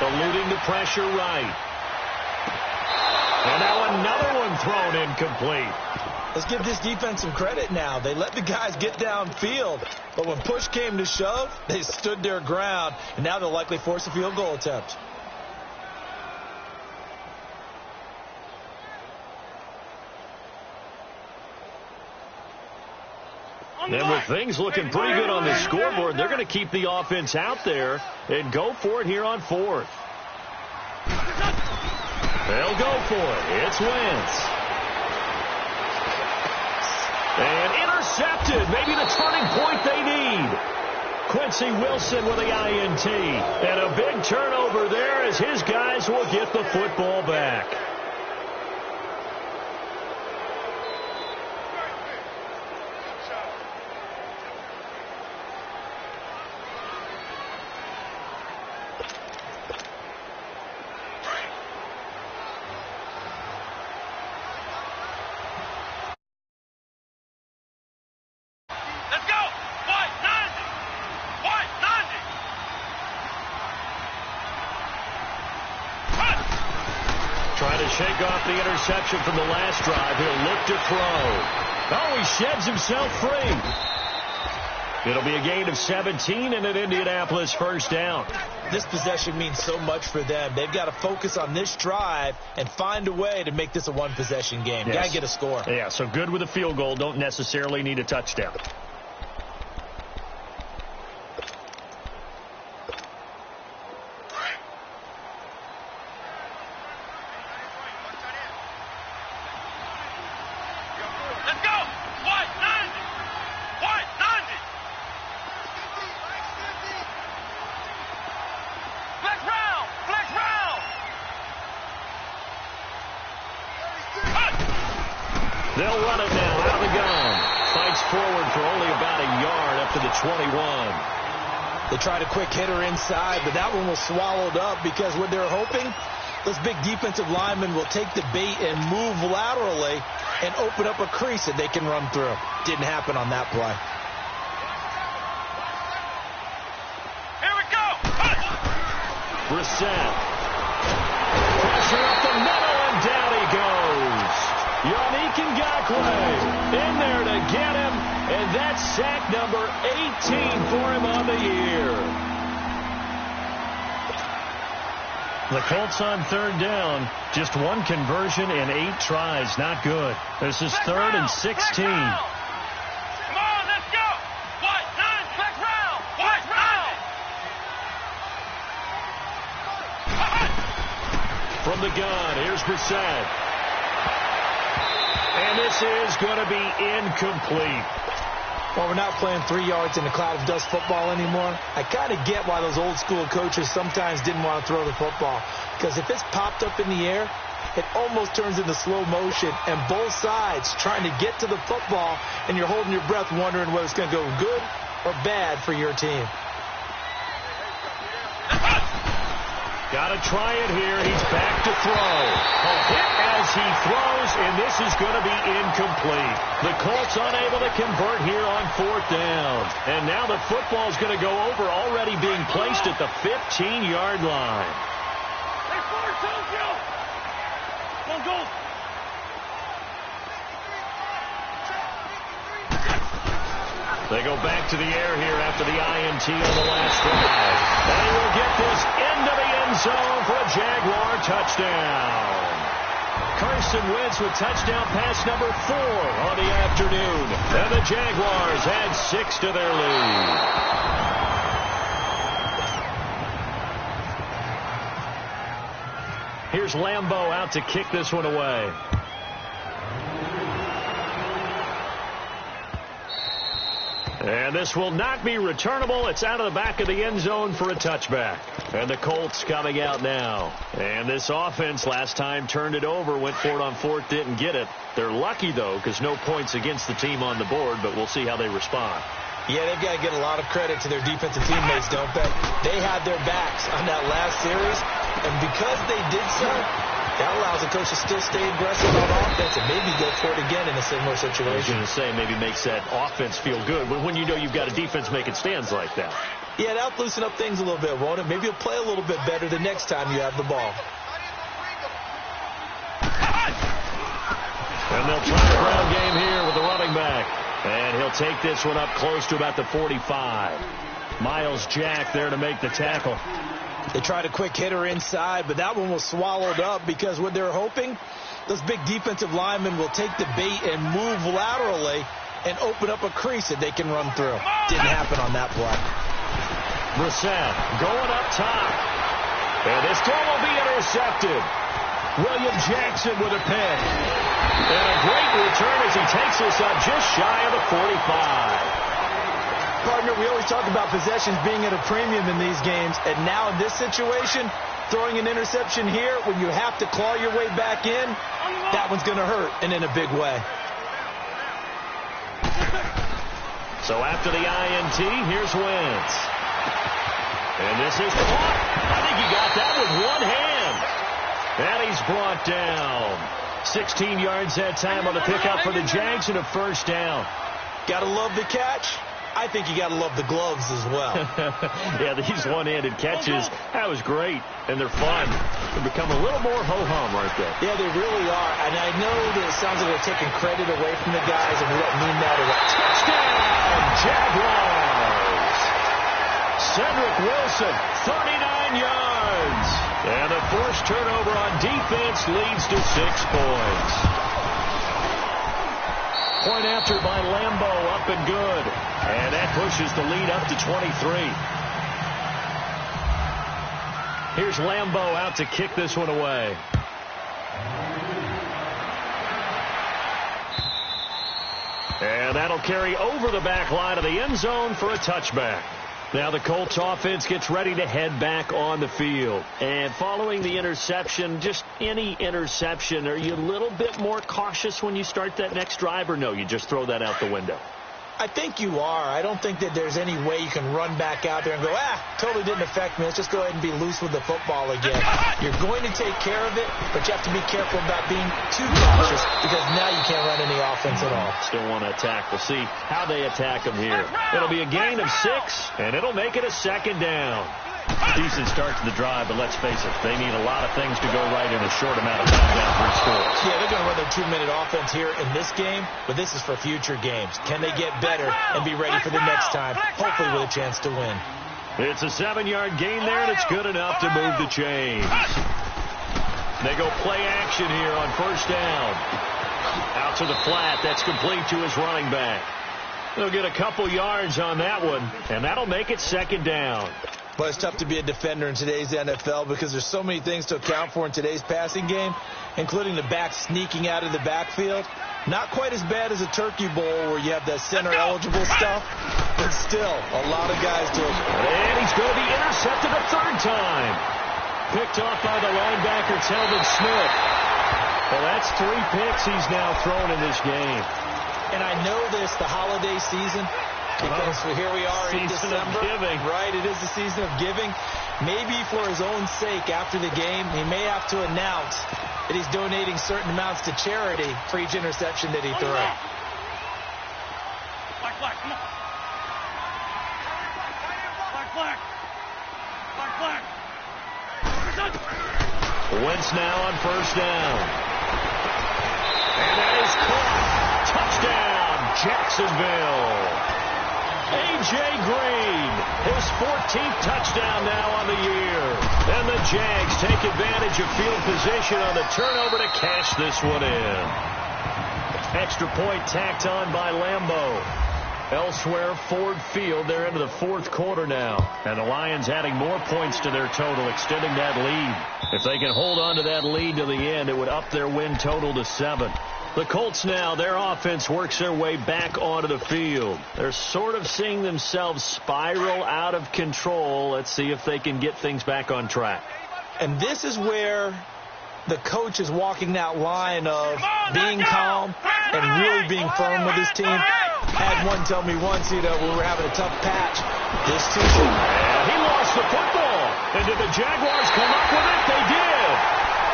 Eluding the pressure right. And now another one thrown incomplete. Let's give this defense some credit now. They let the guys get downfield, but when push came to shove, they stood their ground, and now they'll likely force a field goal attempt. And with things looking pretty good on the scoreboard, they're going to keep the offense out there and go for it here on 4th. They'll go for it. It's Wentz. And intercepted. Maybe the turning point they need. Quincy Wilson with the INT. And a big turnover there as his guys will get the football back. Trying to shake off the interception from the last drive. He'll look to throw. Oh, he sheds himself free. It'll be a gain of 17 and an Indianapolis first down. This possession means so much for them. They've got to focus on this drive and find a way to make this a one-possession game. Yes. Got to get a score. Yeah, so good with a field goal. Don't necessarily need a touchdown. They'll run it now out of the gun. Fights forward for only about a yard up to the 21. They tried a quick hitter inside, but that one was swallowed up because what they're hoping, those big defensive linemen will take the bait and move laterally and open up a crease that they can run through. Didn't happen on that play. Here we go. Brissett. Pressure up the middle, and down he goes. Yannick Ngakoue in there to get him, and that's sack number 18 for him on the year. The Colts on 3rd down, just one conversion in 8 tries. Not good. This is 3rd and 16. Come on, let's go. White, 9, flex round. White, round. From the gun, here's Brissett. And this is going to be incomplete. Well, we're not playing 3 yards in a cloud of dust football anymore. I kind of get why those old school coaches sometimes didn't want to throw the football. Because if it's popped up in the air, it almost turns into slow motion, and both sides trying to get to the football, and you're holding your breath wondering whether it's going to go good or bad for your team. Got to try it here. He's back to throw. A hit as he throws, and this is going to be incomplete. The Colts unable to convert here on 4th down. And now the football is going to go over, already being placed at the 15-yard line. They go back to the air here after the INT on the last drive. And he will get this into the end zone for a Jaguar touchdown. Carson Wentz with touchdown pass number 4 on the afternoon. And the Jaguars add 6 to their lead. Here's Lambeau out to kick this one away. And this will not be returnable. It's out of the back of the end zone for a touchback. And the Colts coming out now. And this offense last time turned it over, went for it on 4th, didn't get it. They're lucky, though, because no points against the team on the board, but we'll see how they respond. Yeah, they've got to get a lot of credit to their defensive teammates, don't they? They had their backs on that last series, and because they did so, that allows the coach to still stay aggressive on offense and maybe go for it again in a similar situation. I was going to say, maybe makes that offense feel good when you know you've got a defense making stands like that. Yeah, that'll loosen up things a little bit, won't it? Maybe you'll play a little bit better the next time you have the ball. And they'll try the ground game here with the running back. And he'll take this one up close to about the 45. Miles Jack there to make the tackle. They tried a quick hitter inside, but that one was swallowed up because what they're hoping, those big defensive linemen will take the bait and move laterally and open up a crease that they can run through. Didn't happen on that play. Brissett going up top. And this throw will be intercepted. William Jackson with a pick. And a great return as he takes this up just shy of the 45. Partner, we always talk about possessions being at a premium in these games, and now in this situation, throwing an interception here when you have to claw your way back in, that one's going to hurt, and in a big way. So after the INT, here's Wentz. And this is caught. I think he got that with one hand. And he's brought down. 16 yards that time on the pickup for the Jags and a 1st down. Got to love the catch. I think you got to love the gloves as well. Yeah, these one-handed catches, that was great, and they're fun. They become a little more ho-hum, aren't they? Yeah, they really are, and I know that it sounds like they're taking credit away from the guys, and we don't mean that at all. Touchdown, Jaguars! Cedric Wilson, 39 yards. And a forced turnover on defense leads to 6 points. Point after by Lambeau, up and good. And that pushes the lead up to 23. Here's Lambeau out to kick this one away. And that'll carry over the back line of the end zone for a touchback. Now the Colts offense gets ready to head back on the field. And following the interception, just any interception, are you a little bit more cautious when you start that next drive, or no, you just throw that out the window? I think you are. I don't think that there's any way you can run back out there and go, totally didn't affect me. Let's just go ahead and be loose with the football again. You're going to take care of it, but you have to be careful about being too cautious because now you can't run any offense at all. Still want to attack. We'll see how they attack them here. It'll be a gain of 6, and it'll make it a 2nd down. Decent start to the drive, but let's face it, they need a lot of things to go right in a short amount of time down 3 scores. Yeah, they're going to run their 2-minute offense here in this game, but this is for future games. Can they get better and be ready for the next time, hopefully with a chance to win? It's a 7-yard gain there, and it's good enough to move the chains. They go play action here on 1st down. Out to the flat. That's complete to his running back. They'll get a couple yards on that one, and that'll make it 2nd down. Well, it's tough to be a defender in today's NFL because there's so many things to account for in today's passing game, including the back sneaking out of the backfield. Not quite as bad as a turkey bowl where you have that center-eligible stuff, but still a lot of guys to it. And he's going to be intercepted a 3rd time. Picked off by the linebacker, Telvin Smith. Well, that's 3 picks he's now thrown in this game. And I know this, the holiday season, because here we are in December. Giving. Right, it is the season of giving. Maybe for his own sake, after the game, he may have to announce that he's donating certain amounts to charity for each interception that he throws. Black, come on. Black. Wentz now on first down. And that is caught. Touchdown, Jacksonville. A.J. Green, his 14th touchdown now on the year. And the Jags take advantage of field position on the turnover to cash this one in. Extra point tacked on by Lambeau. Elsewhere, Ford Field, they're into the 4th quarter now. And the Lions adding more points to their total, extending that lead. If they can hold on to that lead to the end, it would up their win total to 7. The Colts now, their offense works their way back onto the field. They're sort of seeing themselves spiral out of control. Let's see if they can get things back on track. And this is where the coach is walking that line of being calm and really being firm with his team. Had one tell me once, we were having a tough patch. This too. He lost the football. And did the Jaguars come up with it? They did.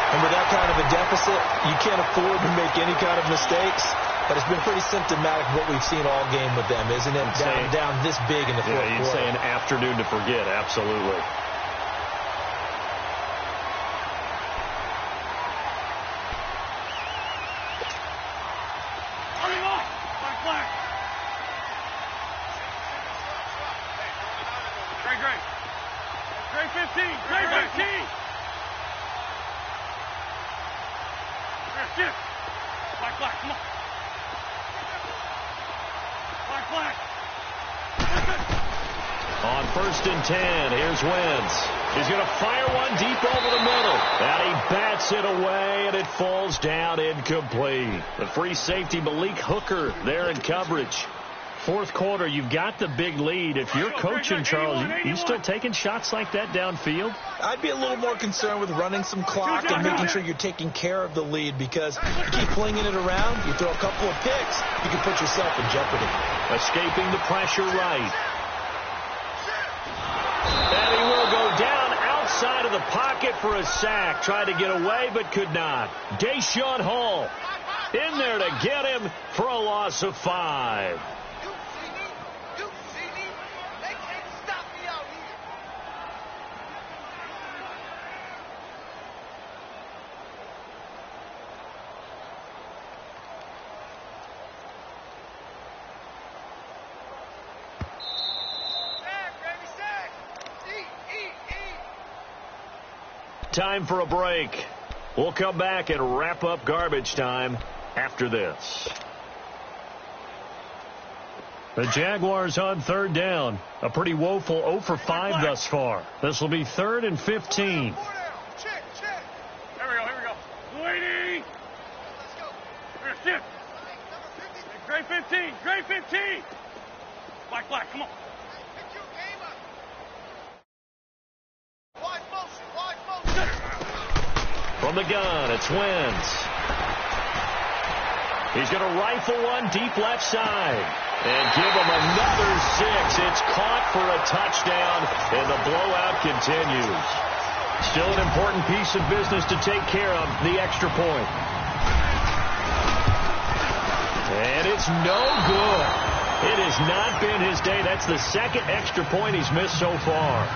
And with that kind of a deficit, you can't afford to make any kind of mistakes. But it's been pretty symptomatic of what we've seen all game with them, isn't it? Down this big in the fourth quarter. You'd say an afternoon to forget, absolutely. Great 15. Shift. Black, come on. Black. On 1st and 10, here's Wentz. He's going to fire one deep over the middle. And he bats it away, and it falls down incomplete. The free safety, Malik Hooker, there in coverage. 4th quarter, you've got the big lead. If you're coaching, Charles, you still taking shots like that downfield? I'd be a little more concerned with running some clock and making sure you're taking care of the lead, because you keep flinging it around, you throw a couple of picks, you can put yourself in jeopardy. Escaping the pressure right. And he will go down outside of the pocket for a sack. Tried to get away, but could not. Deshaun Hall in there to get him for a loss of 5. Time for a break. We'll come back and wrap up garbage time after this. The Jaguars on 3rd down. A pretty woeful 0 for 5 thus far. This will be 3rd and 15. Check. Here we go. Waiting. Let's go. Shift. Great 15. Black, come on. From the gun, it's Wentz. He's going to rifle one deep left side and give him another 6. It's caught for a touchdown, and the blowout continues. Still an important piece of business to take care of, the extra point. And it's no good. It has not been his day. That's the 2nd extra point he's missed so far.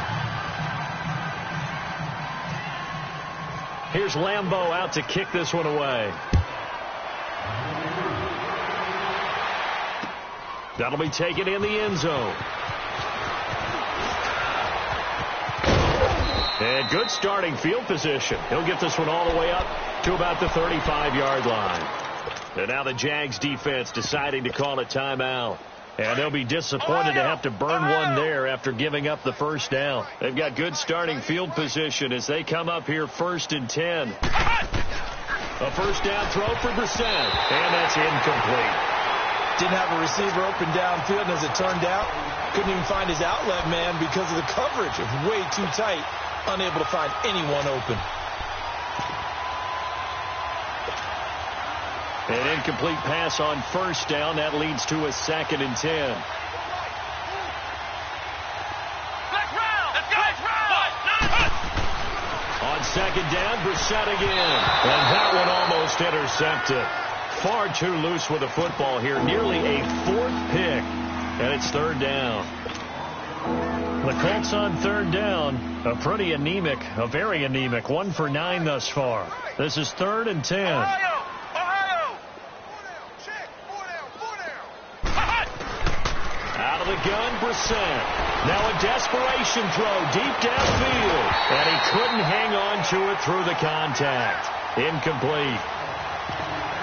Here's Lambeau out to kick this one away. That'll be taken in the end zone. And good starting field position. He'll get this one all the way up to about the 35-yard line. And now the Jags defense deciding to call a timeout. And they'll be disappointed to have to burn one there after giving up the first down. They've got good starting field position as they come up here 1st and 10. A first down throw for Brissett, and that's incomplete. Didn't have a receiver open downfield, and as it turned out, couldn't even find his outlet man because of the coverage. It was way too tight, unable to find anyone open. An incomplete pass on first down. That leads to a 2nd and 10. On 2nd down, Brissett again. And that one almost intercepted. Far too loose with the football here. Nearly a 4th pick. And it's 3rd down. The Colts on 3rd down. A very anemic. 1 for 9 thus far. This is 3rd and 10. Ohio! Out of the gun, Brissett. Now a desperation throw deep downfield. And he couldn't hang on to it through the contact. Incomplete.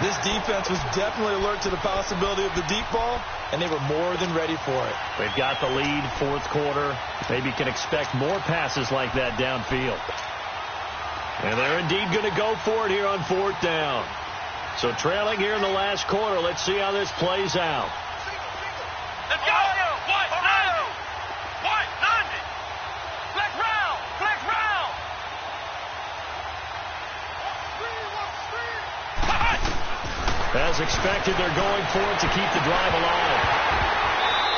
This defense was definitely alert to the possibility of the deep ball, and they were more than ready for it. They've got the lead, 4th quarter. Maybe can expect more passes like that downfield. And they're indeed going to go for it here on 4th down. So trailing here in the last quarter. Let's see how this plays out. Let's go! Ohio! White, 90! Flex round! As expected, they're going for it to keep the drive alive.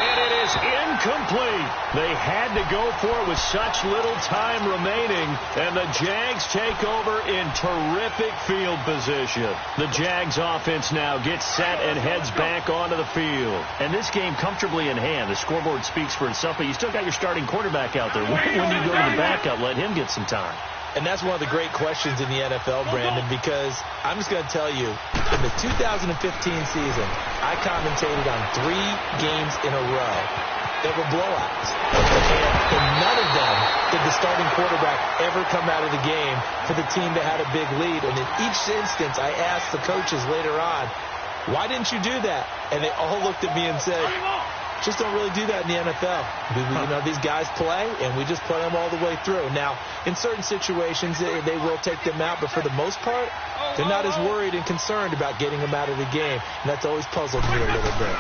And it is incomplete. They had to go for it with such little time remaining. And the Jags take over in terrific field position. The Jags offense now gets set and heads back onto the field. And this game comfortably in hand. The scoreboard speaks for itself, but you still got your starting quarterback out there. When do you go to the backup? Let him get some time. And that's one of the great questions in the NFL, Brandon, because I'm just going to tell you, in the 2015 season, I commentated on 3 games in a row that were blowouts. And in none of them did the starting quarterback ever come out of the game for the team that had a big lead. And in each instance, I asked the coaches later on, why didn't you do that? And they all looked at me and said, just don't really do that in the NFL. These guys play, and we just play them all the way through. Now, in certain situations, they will take them out, but for the most part, they're not as worried and concerned about getting them out of the game, and that's always puzzled me a little bit.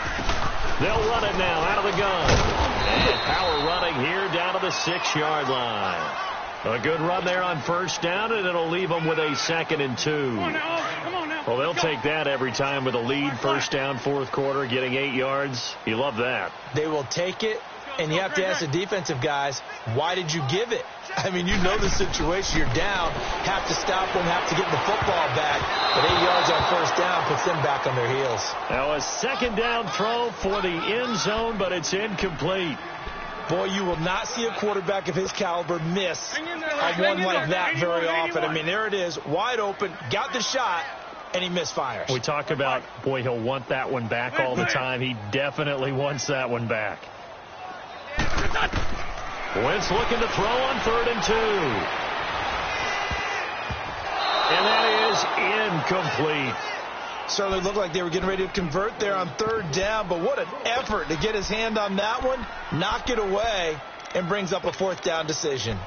They'll run it now out of the gun. And power running here down to the 6-yard line. A good run there on first down, and it'll leave them with a 2nd and 2. Well, they'll take that every time with a lead. First down, 4th quarter, getting 8 yards. You love that. They will take it, and you have to ask the defensive guys, why did you give it? I mean, you know the situation. You're down, have to stop them, have to get the football back. But 8 yards on first down puts them back on their heels. Now a 2nd down throw for the end zone, but it's incomplete. Boy, you will not see a quarterback of his caliber miss a one like that very often. I mean, there it is, wide open, got the shot, and he misfires. We talk about, boy, he'll want that one back all the time. He definitely wants that one back. Wentz looking to throw on 3rd and 2. And that is incomplete. Certainly looked like they were getting ready to convert there on 3rd down, but what an effort to get his hand on that one, knock it away, and brings up a 4th down decision.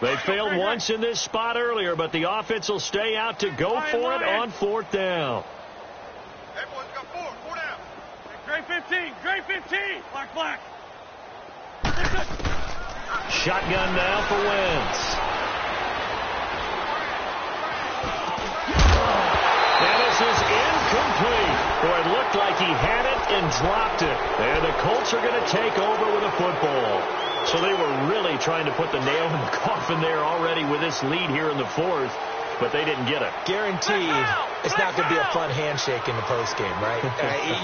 They failed once in this spot earlier, but the offense will stay out to go for it on 4th down. Everyone's got 4 down. Gray 15, Gray 15. Black. Shotgun now for Wentz. And this is incomplete. Boy, it looked like he had it and dropped it. And the Colts are going to take over with a football. So they were really trying to put the nail in the coffin there already with this lead here in the 4th, but they didn't get it. Guaranteed it's not going to be a fun handshake in the postgame, right?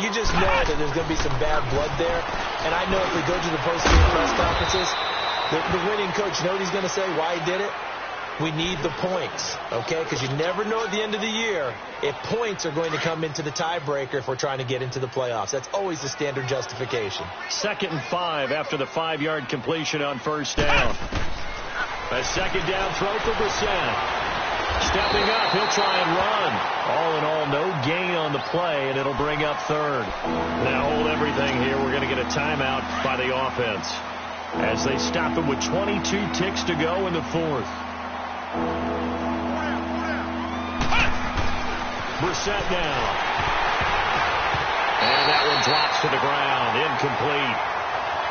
You just know that there's going to be some bad blood there. And I know if we go to the postgame press conferences, the winning coach, you know what he's going to say, why he did it? We need the points, okay? Because you never know at the end of the year if points are going to come into the tiebreaker if we're trying to get into the playoffs. That's always the standard justification. 2nd and 5 after the 5-yard completion on first down. A 2nd down throw for Brissett. Stepping up, he'll try and run. All in all, no gain on the play, and it'll bring up 3rd. Now hold everything here. We're going to get a timeout by the offense as they stop it with 22 ticks to go in the 4th. Brissett now. And that one drops to the ground. Incomplete.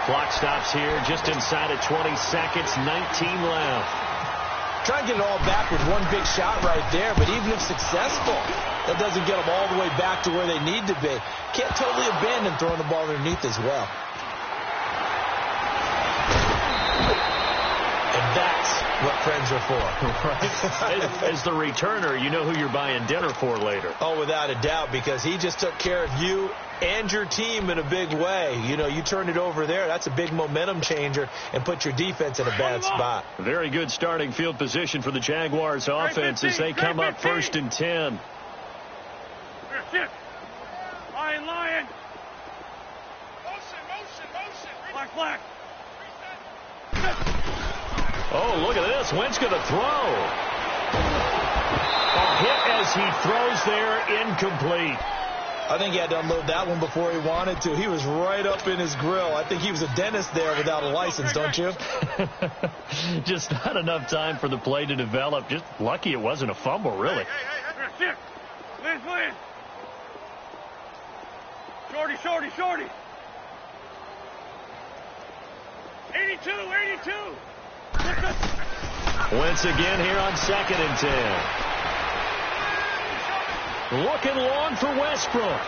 Clock stops here just inside of 20 seconds. 19 left. Try and get it all back with one big shot right there, but even if successful, that doesn't get them all the way back to where they need to be. Can't totally abandon throwing the ball underneath as well. And that's what friends are for. Right? As the returner, you know who you're buying dinner for later. Oh, without a doubt, because he just took care of you and your team in a big way. You know, you turned it over there. That's a big momentum changer and put your defense in a bad spot. Very good starting field position for the Jaguars offense as they come up 1st and 10. Lion. Motion. Black. Oh, look at this. Wentz going to throw. A hit as he throws there, incomplete. I think he had to unload that one before he wanted to. He was right up in his grill. I think he was a dentist there without a license, don't you? Just not enough time for the play to develop. Just lucky it wasn't a fumble, really. Hey. Lynn. Shorty. 82. Wentz again here on 2nd and 10. Looking long for Westbrook.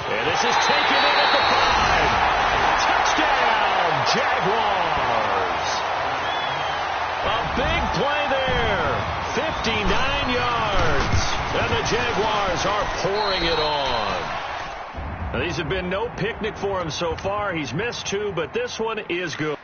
And this is taken in at the 5. Touchdown, Jaguars. A big play there. 59 yards. And the Jaguars are pouring it on. Now, these have been no picnic for him so far. He's missed 2, but this one is good.